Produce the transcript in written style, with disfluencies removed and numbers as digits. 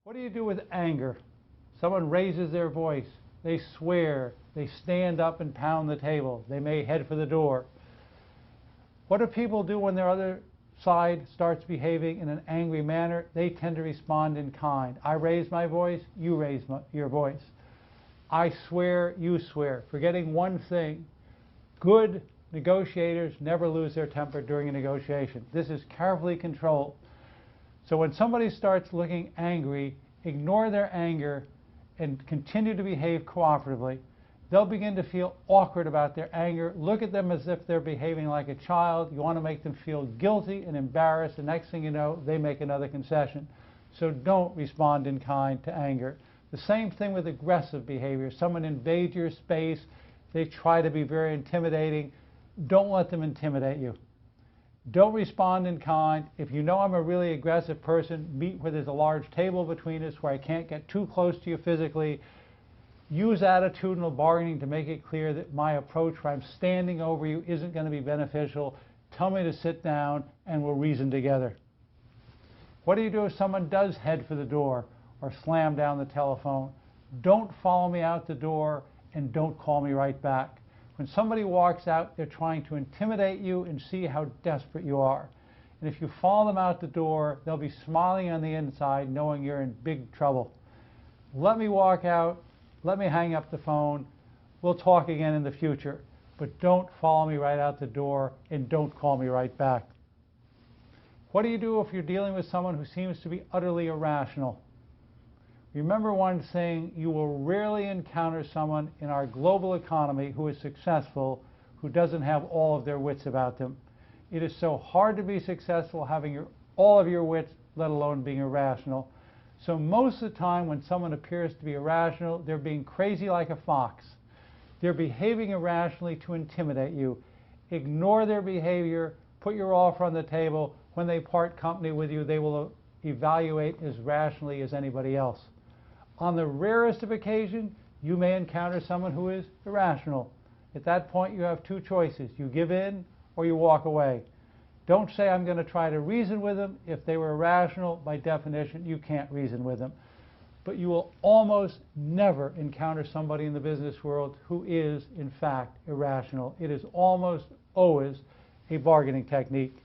What do you do with anger? Someone raises their voice, they swear, they stand up and pound the table, they may head for the door. What do people do when their other side starts behaving in an angry manner? They tend to respond in kind. I raise my voice, you raise your voice. I swear, you swear. Forgetting one thing, good negotiators never lose their temper during a negotiation. This is carefully controlled. So when somebody starts looking angry, ignore their anger and continue to behave cooperatively. They'll begin to feel awkward about their anger. Look at them as if they're behaving like a child. You want to make them feel guilty and embarrassed. The next thing you know, they make another concession. So don't respond in kind to anger. The same thing with aggressive behavior. Someone invades your space. They try to be very intimidating. Don't let them intimidate you. Don't respond in kind. If you know I'm a really aggressive person, meet where there's a large table between us where I can't get too close to you physically. Use attitudinal bargaining to make it clear that my approach where I'm standing over you isn't going to be beneficial. Tell me to sit down and we'll reason together. What do you do if someone does head for the door or slam down the telephone? Don't follow me out the door and don't call me right back. When somebody walks out, they're trying to intimidate you and see how desperate you are. And if you follow them out the door, they'll be smiling on the inside, knowing you're in big trouble. Let me walk out. Let me hang up the phone. We'll talk again in the future. But don't follow me right out the door and don't call me right back. What do you do if you're dealing with someone who seems to be utterly irrational? Remember one thing, you will rarely encounter someone in our global economy who is successful who doesn't have all of their wits about them. It is so hard to be successful having all of your wits, let alone being irrational. So most of the time when someone appears to be irrational, they're being crazy like a fox. They're behaving irrationally to intimidate you. Ignore their behavior, put your offer on the table. When they part company with you, they will evaluate as rationally as anybody else. On the rarest of occasions, you may encounter someone who is irrational. At that point, you have two choices. You give in or you walk away. Don't say, I'm going to try to reason with them. If they were irrational, by definition, you can't reason with them. But you will almost never encounter somebody in the business world who is, in fact, irrational. It is almost always a bargaining technique.